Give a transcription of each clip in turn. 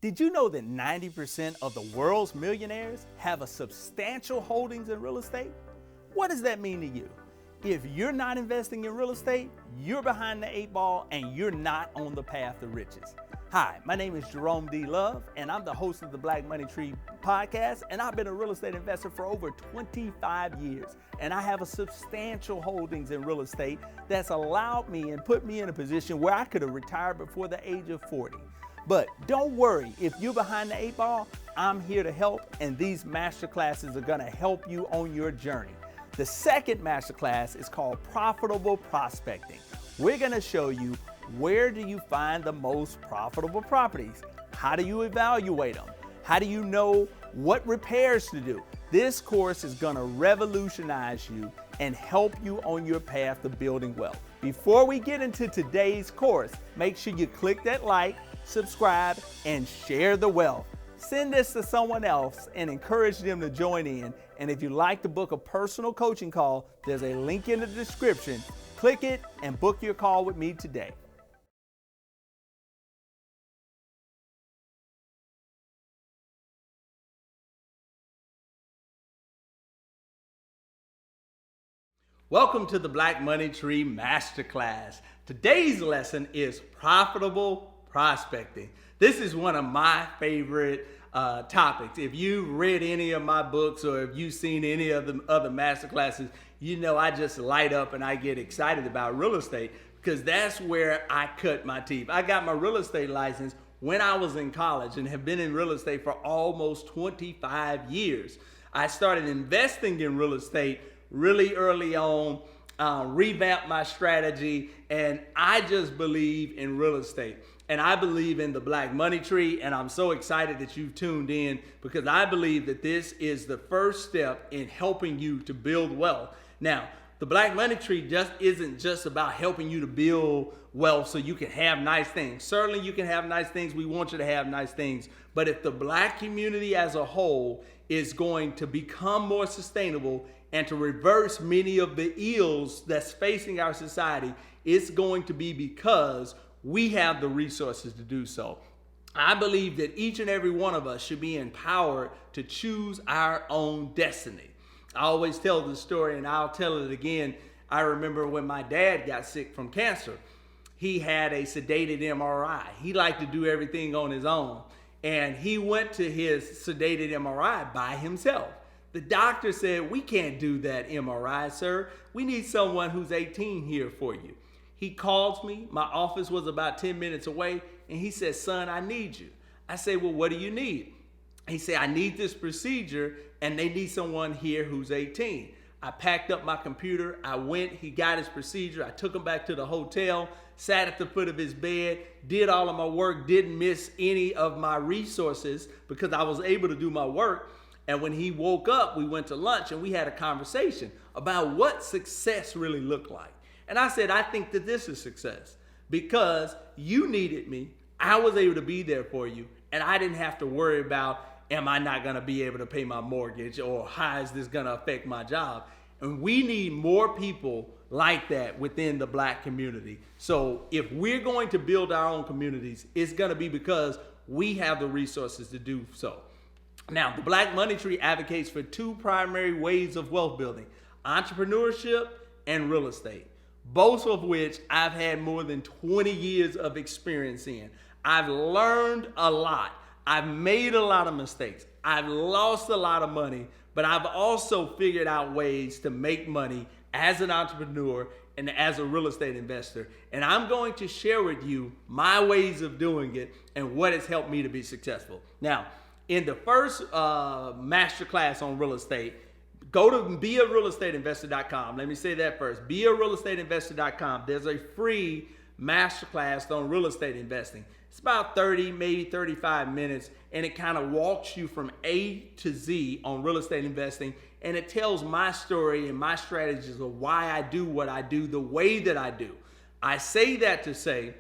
Did you know that 90% of the world's millionaires have a substantial holdings in real estate? What does that mean to you? If you're not investing in real estate, you're behind the 8 ball and you're not on the path to riches. Hi, my name is Jeromedlove and I'm the host of the Black Money Tree Podcast, and I've been a real estate investor for over 25 years. And I have a substantial holdings in real estate that's allowed me and put me in a position where I could have retired before the age of 40. But don't worry, if you're behind the 8 ball, I'm here to help, and these masterclasses are gonna help you on your journey. The second masterclass is called Profitable Prospecting. We're gonna show you where do you find the most profitable properties? How do you evaluate them? How do you know what repairs to do? This course is gonna revolutionize you and help you on your path to building wealth. Before we get into today's course, make sure you click that like, subscribe, and share the wealth. Send this to someone else and encourage them to join in. And if you'd like to book a personal coaching call, there's a link in the description. Click it and book your call with me today. Welcome to the Black Money Tree Masterclass. Today's lesson is profitable prospecting. This is one of my favorite topics. If you've read any of my books or if you've seen any of the other masterclasses, you know I just light up and I get excited about real estate because that's where I cut my teeth. I got my real estate license when I was in college and have been in real estate for almost 25 years. I started investing in real estate really early on, revamped my strategy, and I just believe in real estate. And I believe in the Black Money Tree, and I'm so excited that you've tuned in because I believe that this is the first step in helping you to build wealth. Now, the Black Money Tree just isn't just about helping you to build wealth so you can have nice things. Certainly you can have nice things. We want you to have nice things. But if the Black community as a whole is going to become more sustainable and to reverse many of the ills that's facing our society, it's going to be because we have the resources to do so. I believe that each and every one of us should be empowered to choose our own destiny. I always tell the story, and I'll tell it again. I remember when my dad got sick from cancer. He had a sedated MRI. He liked to do everything on his own. And he went to his sedated MRI by himself. The doctor said, "We can't do that MRI, sir. We need someone who's 18 here for you." He calls me. My office was about 10 minutes away. And he said, "Son, I need you." I said, "Well, what do you need?" He said, "I need this procedure and they need someone here who's 18. I packed up my computer. I went, he got his procedure. I took him back to the hotel, sat at the foot of his bed, did all of my work, didn't miss any of my resources because I was able to do my work. And when he woke up, we went to lunch and we had a conversation about what success really looked like. And I said, "I think that this is success because you needed me. I was able to be there for you. And I didn't have to worry about, am I not going to be able to pay my mortgage, or how is this going to affect my job?" And we need more people like that within the Black community. So if we're going to build our own communities, it's going to be because we have the resources to do so. Now, the Black Money Tree advocates for two primary ways of wealth building: entrepreneurship and real estate, both of which I've had more than 20 years of experience in. I've learned a lot. I've made a lot of mistakes. I've lost a lot of money, but I've also figured out ways to make money as an entrepreneur and as a real estate investor. And I'm going to share with you my ways of doing it and what has helped me to be successful. Now, in the first masterclass on real estate, go to bearealestateinvestor.com. Let me say that first. Bearealestateinvestor.com. There's a free masterclass on real estate investing. It's about 30, maybe 35 minutes, and it kind of walks you from A to Z on real estate investing, and it tells my story and my strategies of why I do what I do the way that I do. I say that to say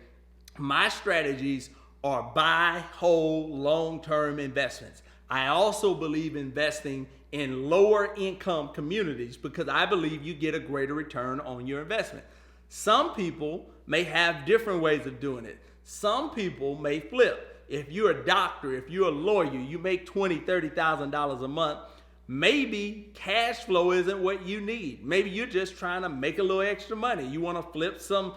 my strategies are buy, hold, long-term investments. I also believe investing in lower income communities because I believe you get a greater return on your investment. Some people may have different ways of doing it. Some people may flip. if you're a doctor, if you're a lawyer, you make $20,000, $30,000 a month, maybe cash flow isn't what you need. Maybe you're just trying to make a little extra money. You want to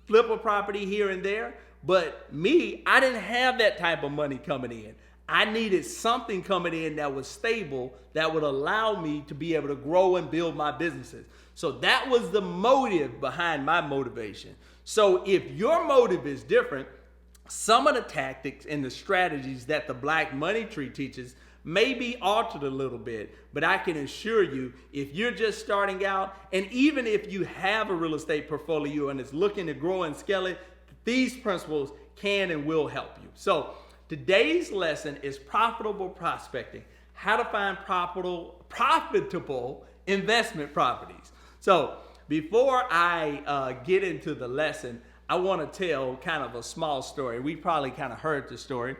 flip a property here and there. But me, I didn't have that type of money coming in. I needed something coming in that was stable, that would allow me to be able to grow and build my businesses. So that was the motive behind my motivation. So if your motive is different, some of the tactics and the strategies that the Black Money Tree teaches may be altered a little bit, but I can assure you, if you're just starting out, and even if you have a real estate portfolio and it's looking to grow and scale it, these principles can and will help you. So today's lesson is profitable prospecting, how to find profitable investment properties. So before I get into the lesson, I want to tell kind of a small story. We probably kind of heard the story.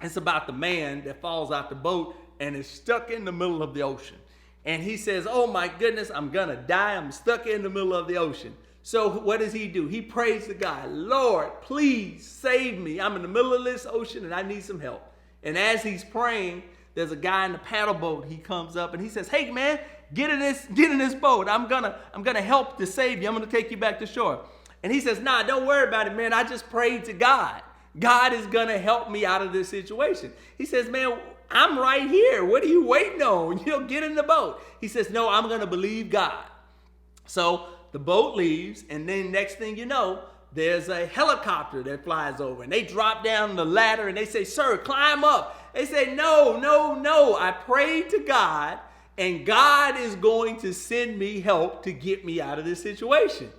It's about the man that falls out the boat and is stuck in the middle of the ocean. And he says, oh my goodness, I'm gonna die. I'm stuck in the middle of the ocean. So what does he do? He prays to God, Lord, please save me. I'm in the middle of this ocean and I need some help. And as he's praying, there's a guy in the paddle boat. He comes up and he says, hey man, get in this boat. I'm gonna help to save you. I'm gonna take you back to shore. And he says, nah, don't worry about it, man. I just prayed to God. God is going to help me out of this situation. He says, man, I'm right here. What are you waiting on? Get in the boat. He says, no, I'm going to believe God. So the boat leaves, and then next thing you know, there's a helicopter that flies over, and they drop down the ladder, and they say, sir, climb up. They say, no. I prayed to God, and God is going to send me help to get me out of this situation.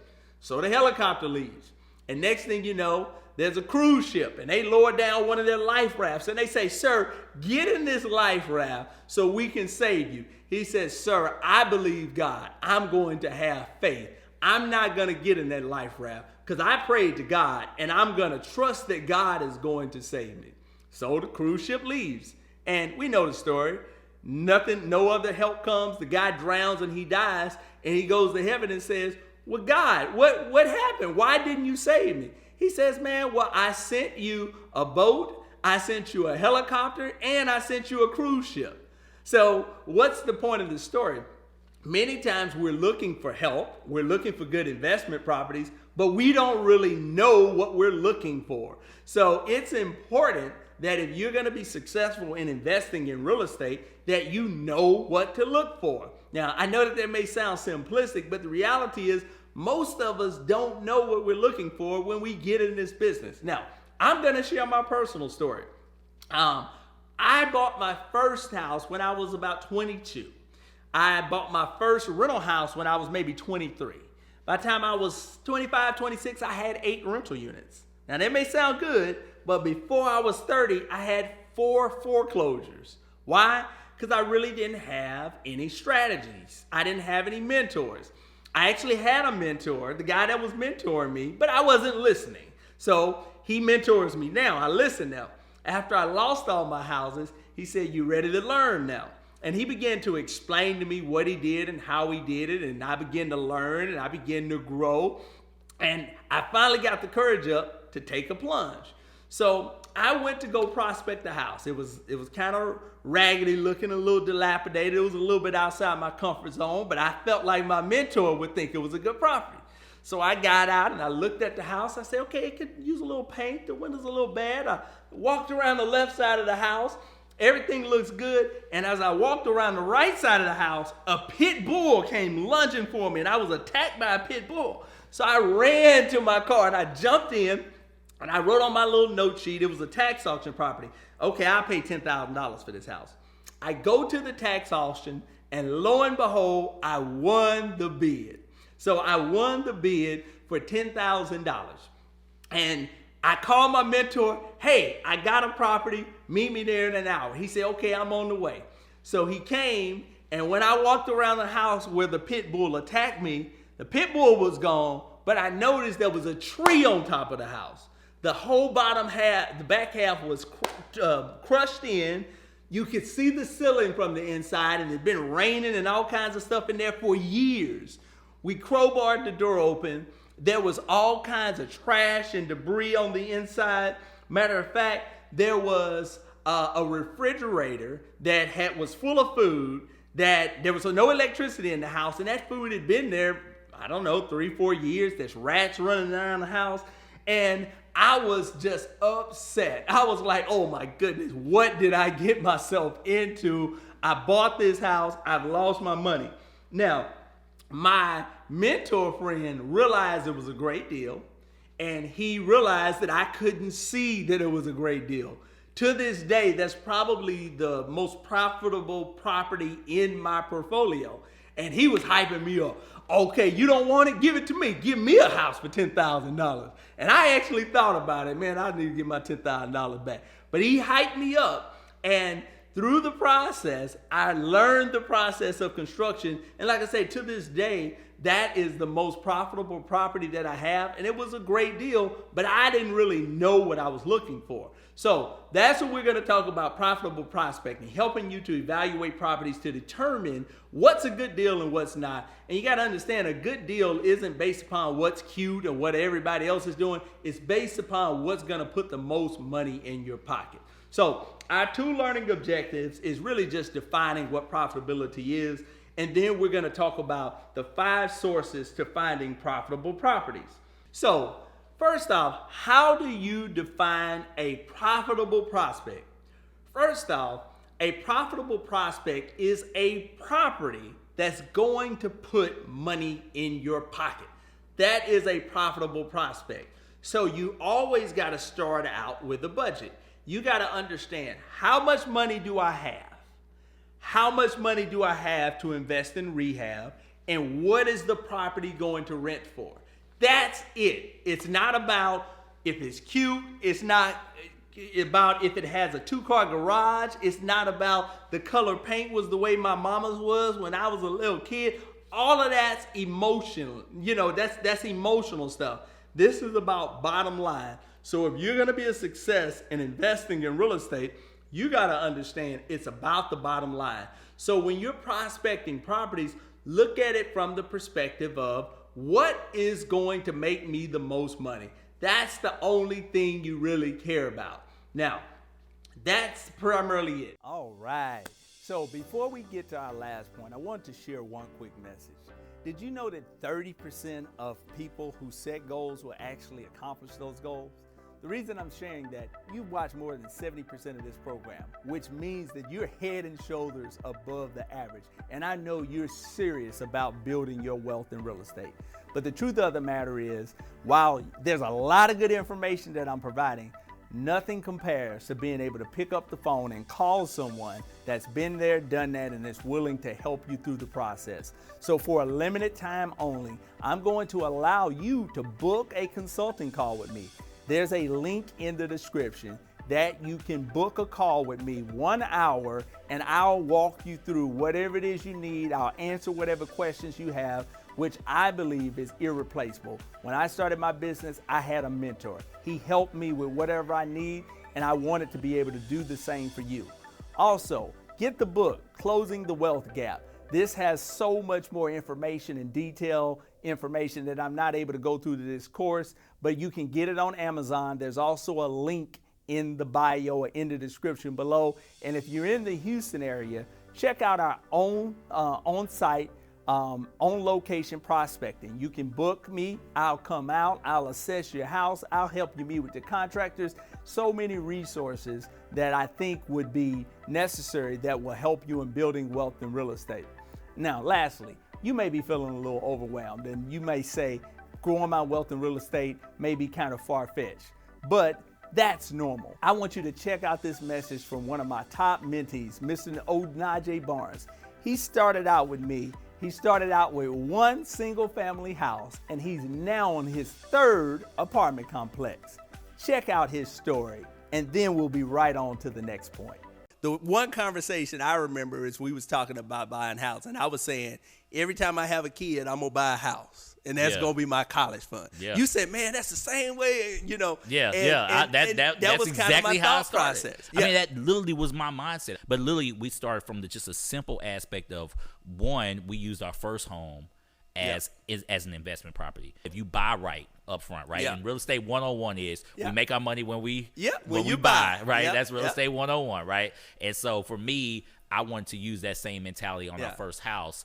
So the helicopter leaves, and next thing you know, there's a cruise ship and they lower down one of their life rafts and they say, sir, get in this life raft so we can save you. He says, sir, I believe God. I'm going to have faith. I'm not going to get in that life raft because I prayed to God and I'm going to trust that God is going to save me. So the cruise ship leaves and we know the story. No other help comes. The guy drowns and he dies and he goes to heaven and says, well, God, what happened? Why didn't you save me? He says, man, well, I sent you a boat, I sent you a helicopter, and I sent you a cruise ship. So what's the point of the story? Many times we're looking for help, we're looking for good investment properties, but we don't really know what we're looking for. So it's important that if you're going to be successful in investing in real estate, that you know what to look for. Now, I know that may sound simplistic, but the reality is most of us don't know what we're looking for when we get in this business. Now, I'm going to share my personal story. I bought my first house when I was about 22. I bought my first rental house when I was maybe 23. By the time I was 25, 26, I had 8 rental units. Now, that may sound good, but before I was 30, I had 4 foreclosures. Why? Because I really didn't have any strategies. I didn't have any mentors. I actually had a mentor, the guy that was mentoring me, but I wasn't listening. So he mentors me now. I listen now. After I lost all my houses, he said, you ready to learn now? And he began to explain to me what he did and how he did it. And I began to learn and I began to grow. And I finally got the courage up to take a plunge. So I went to go prospect the house. It was kind of raggedy looking, a little dilapidated. It was a little bit outside my comfort zone, but I felt like my mentor would think it was a good property. So I got out and I looked at the house. I said, okay, it could use a little paint. The window's a little bad. I walked around the left side of the house. Everything looks good. And as I walked around the right side of the house, a pit bull came lunging for me and I was attacked by a pit bull. So I ran to my car and I jumped in. And I wrote on my little note sheet, it was a tax auction property. Okay, I'll pay $10,000 for this house. I go to the tax auction, and lo and behold, I won the bid. So I won the bid for $10,000. And I called my mentor, hey, I got a property, meet me there in an hour. He said, okay, I'm on the way. So he came, and when I walked around the house where the pit bull attacked me, the pit bull was gone, but I noticed there was a tree on top of the house. The whole bottom half, the back half was crushed in. You could see the ceiling from the inside, and it had been raining and all kinds of stuff in there for years. We crowbarred the door open. There was all kinds of trash and debris on the inside. Matter of fact, there was a refrigerator that was full of food, that there was no electricity in the house, and that food had been there, I don't know, 3-4 years. There's rats running around the house, and I was just upset. I was like, oh my goodness, what did I get myself into? I bought this house, I've lost my money. Now, my mentor friend realized it was a great deal, and he realized that I couldn't see that it was a great deal. To this day, that's probably the most profitable property in my portfolio. And he was hyping me up. Okay, you don't want it? Give it to me. Give me a house for $10,000. And I actually thought about it. Man, I need to get my $10,000 back. But he hyped me up. And through the process, I learned the process of construction. And like I say, to this day, that is the most profitable property that I have. And it was a great deal, but I didn't really know what I was looking for. So that's what we're going to talk about, profitable prospecting, helping you to evaluate properties to determine what's a good deal and what's not. And you got to understand, a good deal isn't based upon what's cute or what everybody else is doing. It's based upon what's going to put the most money in your pocket. So our 2 learning objectives is really just defining what profitability is. And then we're going to talk about the 5 sources to finding profitable properties. So first off, how do you define a profitable prospect? First off, a profitable prospect is a property that's going to put money in your pocket. That is a profitable prospect. So you always got to start out with a budget. You got to understand, how much money do I have? How much money do I have to invest in rehab? And what is the property going to rent for? That's it. It's not about if it's cute. It's not about if it has a 2-car garage. It's not about the color paint was the way my mama's was when I was a little kid. All of that's emotional. That's emotional stuff. This is about bottom line. So if you're going to be a success in investing in real estate, you got to understand it's about the bottom line. So when you're prospecting properties, look at it from the perspective of what is going to make me the most money. That's the only thing you really care about. Now, that's primarily it. All right. So before we get to our last point, I want to share one quick message. Did you know that 30% of people who set goals will actually accomplish those goals? The reason I'm sharing that, you've watched more than 70% of this program, which means that you're head and shoulders above the average. And I know you're serious about building your wealth in real estate. But the truth of the matter is, while there's a lot of good information that I'm providing, nothing compares to being able to pick up the phone and call someone that's been there, done that, and is willing to help you through the process. So for a limited time only, I'm going to allow you to book a consulting call with me. There's a link in the description that you can book a call with me, 1 hour, and I'll walk you through whatever it is you need. I'll answer whatever questions you have, which I believe is irreplaceable. When I started my business, I had a mentor. He helped me with whatever I need, and I wanted to be able to do the same for you. Also, get the book, Closing the Wealth Gap. This has so much more information and detail information that I'm not able to go through to this course, but you can get it on Amazon. There's also a link in the bio or in the description below. And if you're in the Houston area, check out our own on-site, on-location prospecting. You can book me. I'll come out. I'll assess your house. I'll help you meet with the contractors. So many resources that I think would be necessary that will help you in building wealth in real estate. Now, lastly, you may be feeling a little overwhelmed, and you may say growing my wealth in real estate may be kind of far-fetched, but that's normal. I want you to check out this message from one of my top mentees, Mr. Onaje Barnes. He started out with me. He started out with one single family house, and he's now on his 3rd apartment complex. Check out his story, and then we'll be right on to the next point. The one conversation I remember is we was talking about buying a house, and I was saying, every time I have a kid, I'm going to buy a house, and that's going to be my college fund. Yeah. You said, man, that's the same way, That was exactly how I started. Process. Yeah. I mean, that literally was my mindset. But literally, we started from just a simple aspect of, one, we used our first home as an investment property. If you buy right up front, right? And real estate 101 is we make our money when we buy, right? That's real estate 101, right? And so for me, I wanted to use that same mentality on our first house,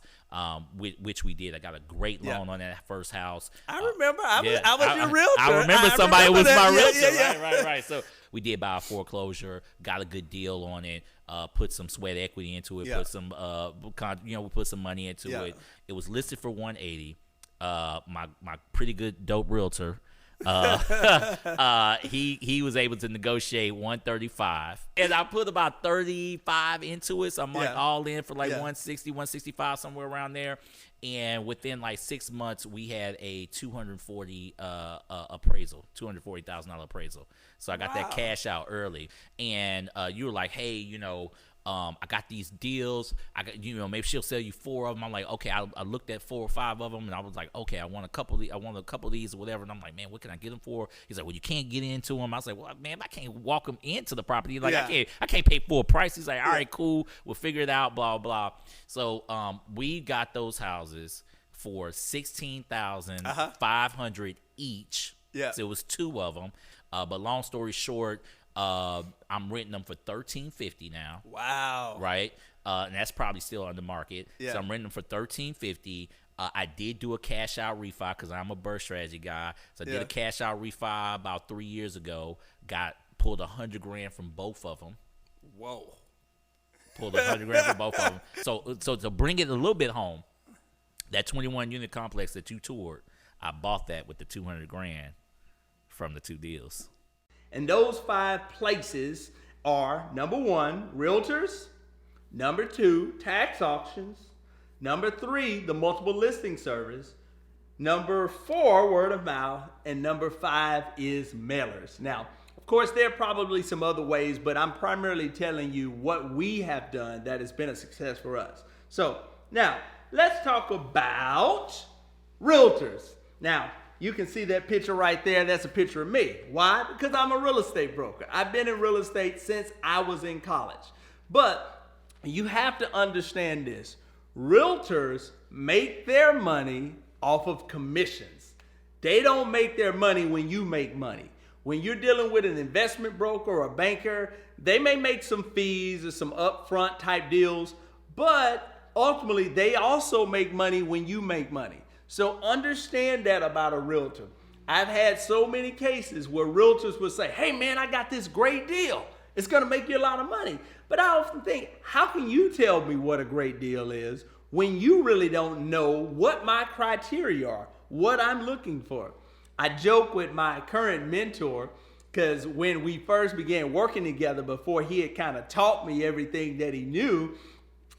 which we did. I got a great loan on that first house. I remember. I was your realtor. I remember somebody was my realtor. Yeah. Right. So we did buy a foreclosure, got a good deal on it, put some sweat equity into it, put some, we put some money into it. It was listed for 180. My pretty good dope realtor, he was able to negotiate 135, and I put about 35 into it, so I'm like all in for like 160, 165, somewhere around there. And within like 6 months, we had a $240,000 appraisal. So I got that cash out early, and you were like, hey, I got these deals. I got, maybe she'll sell you 4 of them. I'm like, okay. I looked at 4 or 5 of them, and I was like, okay, I want a couple of these or whatever. And I'm like, man, what can I get them for? He's like, well, you can't get into them. I was like, well, man, I can't walk them into the property. Like, I can't pay full price. He's like, all right, cool. We'll figure it out. Blah blah. So we got those houses for $16,500 each. Yeah. So it was 2 of them. But long story short, I'm renting them for $13.50 now. Wow. Right? And that's probably still on the market. Yeah. So I'm renting them for $13.50. I did do a cash out refi because I'm a burst strategy guy. So I did a cash out refi about 3 years ago. Pulled $100,000 from both of them. Whoa. Pulled $100,000 from both of them. So to bring it a little bit home, that 21 unit complex that you toured, I bought that with the $200,000 from the 2 deals. And those 5 places are, number 1, realtors, number 2, tax auctions, number 3, the multiple listing service, number 4, word of mouth, and number 5 is mailers. Now, of course, there are probably some other ways, but I'm primarily telling you what we have done that has been a success for us. So now let's talk about realtors. Now, you can see that picture right there. That's a picture of me. Why? Because I'm a real estate broker. I've been in real estate since I was in college. But you have to understand this. Realtors make their money off of commissions. They don't make their money when you make money. When you're dealing with an investment broker or a banker, they may make some fees or some upfront type deals, but ultimately they also make money when you make money. So understand that about a realtor. I've had so many cases where realtors would say, hey man, I got this great deal. It's going to make you a lot of money. But I often think, how can you tell me what a great deal is when you really don't know what my criteria are, what I'm looking for? I joke with my current mentor because when we first began working together, before he had kind of taught me everything that he knew,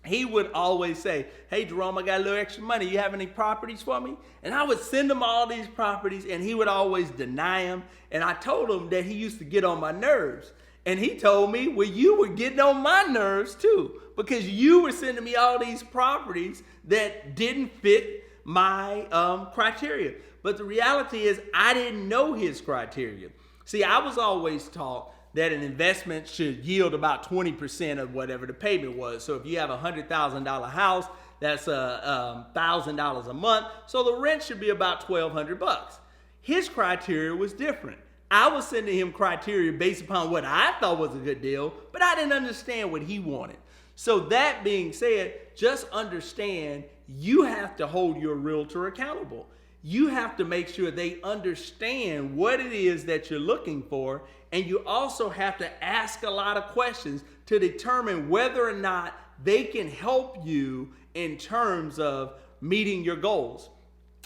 he would always say, hey, Jerome, I got a little extra money. You have any properties for me? And I would send him all these properties, and he would always deny them. And I told him that he used to get on my nerves. And he told me, well, you were getting on my nerves too, because you were sending me all these properties that didn't fit my criteria. But the reality is I didn't know his criteria. See, I was always taught that an investment should yield about 20% of whatever the payment was. So if you have a $100,000 house, that's $1,000 a month. So the rent should be about $1,200. His criteria was different. I was sending him criteria based upon what I thought was a good deal, but I didn't understand what he wanted. So that being said, just understand you have to hold your realtor accountable. You have to make sure they understand what it is that you're looking for, and you also have to ask a lot of questions to determine whether or not they can help you in terms of meeting your goals.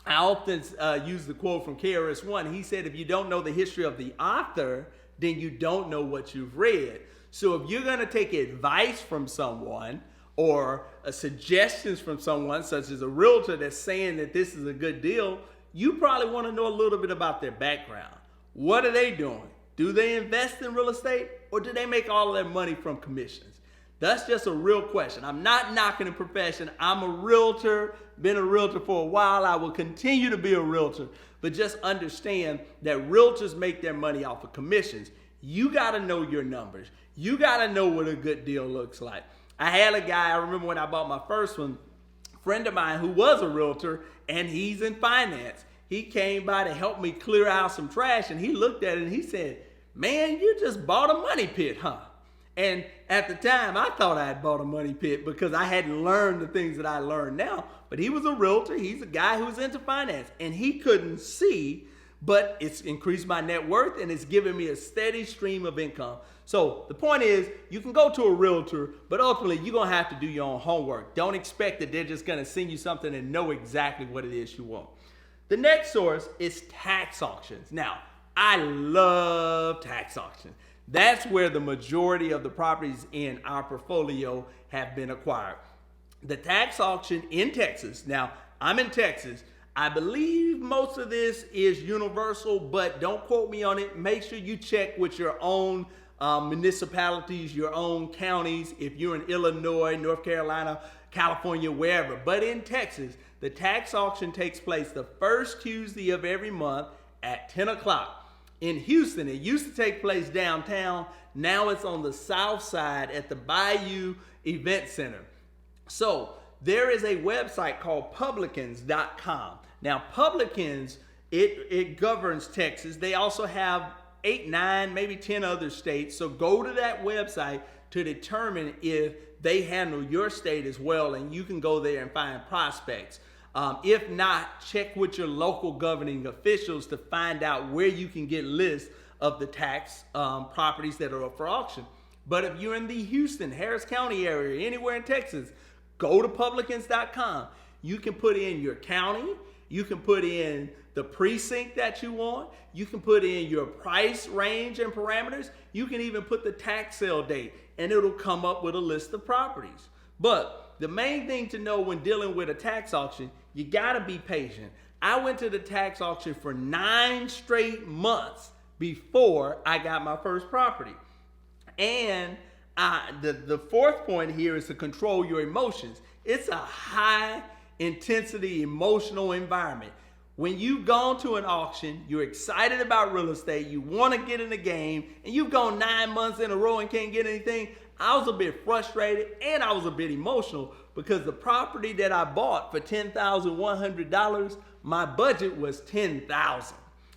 I often use the quote from KRS-One. He said, if you don't know the history of the author, then you don't know what you've read. So if you're going to take advice from someone or suggestions from someone, such as a realtor that's saying that this is a good deal, you probably want to know a little bit about their background. What are they doing? Do they invest in real estate, or do they make all of their money from commissions? That's just a real question. I'm not knocking the profession. I'm a realtor, been a realtor for a while. I will continue to be a realtor, but just understand that realtors make their money off of commissions. You got to know your numbers. You got to know what a good deal looks like. I had a guy, I remember when I bought my first one, friend of mine who was a realtor, and he's in finance. He came by to help me clear out some trash, and he looked at it and he said, "Man, you just bought a money pit, huh?" And at the time, I thought I had bought a money pit because I hadn't learned the things that I learned now. But he was a realtor. He's a guy who's into finance, and he couldn't see, but it's increased my net worth and it's given me a steady stream of income. So the point is, you can go to a realtor, but ultimately you're going to have to do your own homework. Don't expect that they're just going to send you something and know exactly what it is you want. The next source is tax auctions. Now, I love tax auctions. That's where the majority of the properties in our portfolio have been acquired. The tax auction in Texas. Now, I'm in Texas. I believe most of this is universal, but don't quote me on it. Make sure you check with your own municipalities, your own counties, if you're in Illinois, North Carolina, California, wherever. But in Texas, the tax auction takes place the first Tuesday of every month at 10 o'clock. In Houston, it used to take place downtown. Now it's on the south side at the Bayou Event Center. So there is a website called publicans.com. Now, Publicans, it governs Texas. They also have 8, 9, maybe 10 other states. So go to that website to determine if they handle your state as well, and you can go there and find prospects. If not, check with your local governing officials to find out where you can get lists of the tax properties that are up for auction. But if you're in the Houston, Harris County area, anywhere in Texas, go to publicans.com. You can put in your county. You can put in the precinct that you want. You can put in your price range and parameters. You can even put the tax sale date, and it'll come up with a list of properties. But the main thing to know when dealing with a tax auction, you gotta be patient. I went to the tax auction for 9 straight months before I got my first property. And the fourth point here is to control your emotions. It's a high intensity emotional environment. When you've gone to an auction, you're excited about real estate, you want to get in the game, and you've gone 9 months in a row and can't get anything, I was a bit frustrated and I was a bit emotional because the property that I bought for $10,100, my budget was $10,000.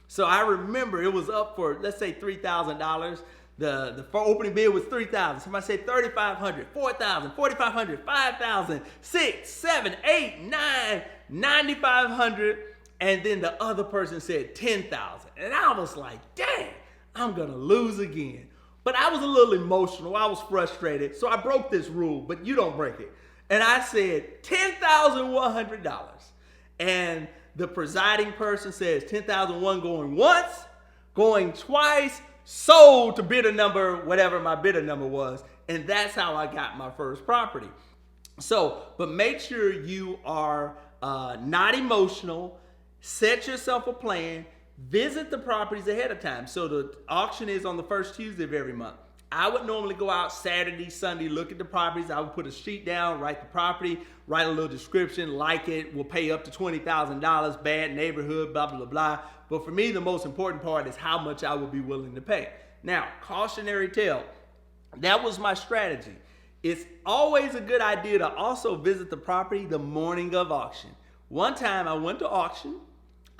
So I remember it was up for, let's say, $3,000. The opening bid was $3,000. Somebody said $3,500, $4,000, $4,500, $5,000, $6,000, $7,000, $8,000, $9,000, $9,500, and then the other person said $10,000. And I was like, dang, I'm gonna lose again. But I was a little emotional. I was frustrated. So I broke this rule, but you don't break it. And I said $10,100. And the presiding person says $10,001 going once, going twice, sold to bidder number, whatever my bidder number was. And that's how I got my first property. So, but make sure you are not emotional. Set yourself a plan. Visit the properties ahead of time. So the auction is on the first Tuesday of every month. I would normally go out Saturday, Sunday, look at the properties. I would put a sheet down, write the property, write a little description, like it, will pay up to $20,000, bad neighborhood, blah, blah, blah. But for me, the most important part is how much I would be willing to pay. Now, cautionary tale, that was my strategy. It's always a good idea to also visit the property the morning of auction. One time I went to auction.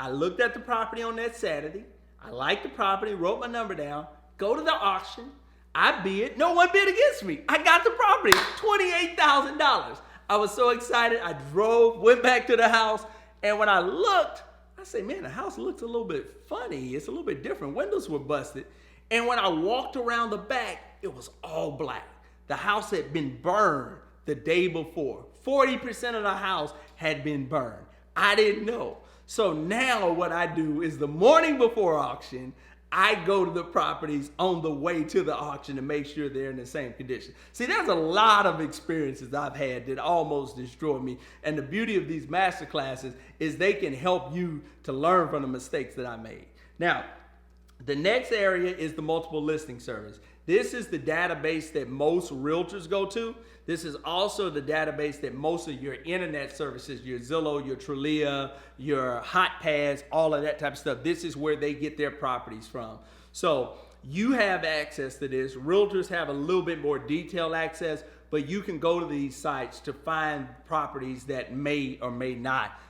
I looked at the property on that Saturday. I liked the property, wrote my number down, go to the auction. I bid. No one bid against me. I got the property, $28,000. I was so excited. I drove, went back to the house, and when I looked, I said, man, the house looks a little bit funny. It's a little bit different. Windows were busted. And when I walked around the back, it was all black. The house had been burned the day before. 40% of the house had been burned. I didn't know. So now what I do is the morning before auction, I go to the properties on the way to the auction to make sure they're in the same condition. See, there's a lot of experiences I've had that almost destroyed me. And the beauty of these master classes is they can help you to learn from the mistakes that I made. Now, the next area is the multiple listing service. This is the database that most realtors go to. This is also the database that most of your internet services, your Zillow, your Trulia, your HotPads, all of that type of stuff. This is where they get their properties from. So you have access to this. Realtors have a little bit more detailed access, but you can go to these sites to find properties that may or may not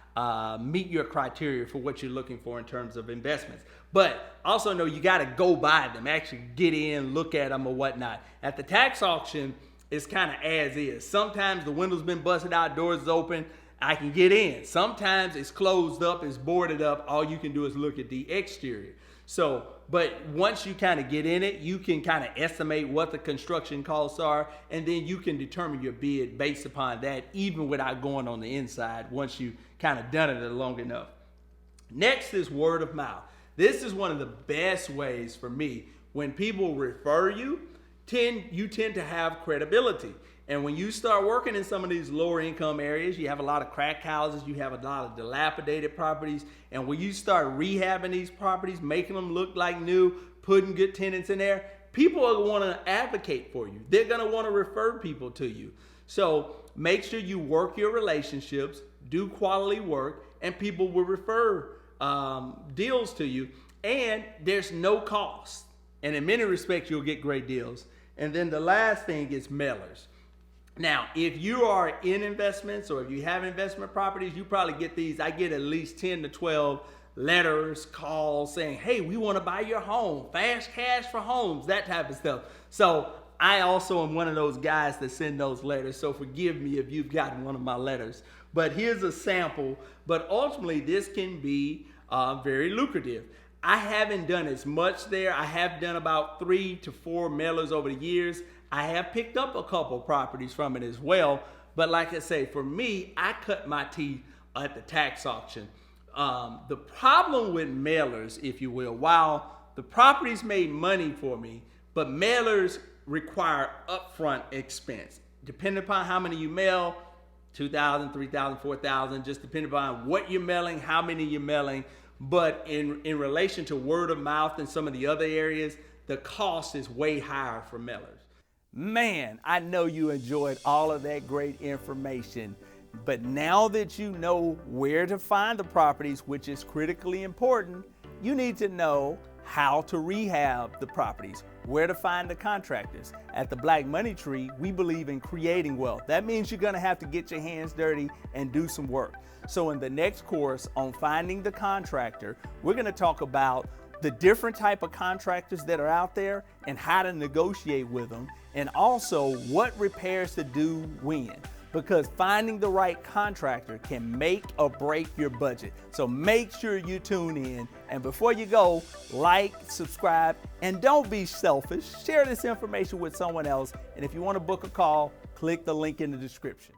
meet your criteria for what you're looking for in terms of investments. But also know you got to go buy them, actually get in, look at them or whatnot. At the tax auction, it's kind of as is. Sometimes the window's been busted out, doors is open, I can get in. Sometimes it's closed up, it's boarded up. All you can do is look at the exterior. So, but once you kind of get in it, you can kind of estimate what the construction costs are, and then you can determine your bid based upon that, even without going on the inside, once you kind of done it long enough. Next is word of mouth. This is one of the best ways for me. When people refer you, you tend to have credibility. And when you start working in some of these lower income areas, you have a lot of crack houses, you have a lot of dilapidated properties. And when you start rehabbing these properties, making them look like new, putting good tenants in there, people are going to advocate for you. They're going to want to refer people to you. So make sure you work your relationships, do quality work, and people will refer deals to you. And there's no cost. And in many respects, you'll get great deals. And then the last thing is mailers. Now, if you are in investments or if you have investment properties, you probably get these. I get at least 10 to 12 letters, calls saying, hey, we want to buy your home, fast cash for homes, that type of stuff. So I also am one of those guys that send those letters. So forgive me if you've gotten one of my letters. But here's a sample. But ultimately, this can be very lucrative. I haven't done as much there. I have done about 3 to 4 mailers over the years. I have picked up a couple properties from it as well. But like I say, for me, I cut my teeth at the tax auction. The problem with mailers, if you will, while the properties made money for me, but mailers require upfront expense. Depending upon how many you mail, 2,000, 3,000, 4,000, just depending upon what you're mailing, how many you're mailing. But in relation to word of mouth and some of the other areas, the cost is way higher for mailers. Man, I know you enjoyed all of that great information, but now that you know where to find the properties, which is critically important, you need to know how to rehab the properties, where to find the contractors. At the Black Money Tree, we believe in creating wealth. That means you're gonna have to get your hands dirty and do some work. So in the next course on finding the contractor, we're gonna talk about the different type of contractors that are out there and how to negotiate with them, and also what repairs to do when. Because finding the right contractor can make or break your budget. So make sure you tune in. And before you go, like, subscribe, and don't be selfish. Share this information with someone else. And if you want to book a call, click the link in the description.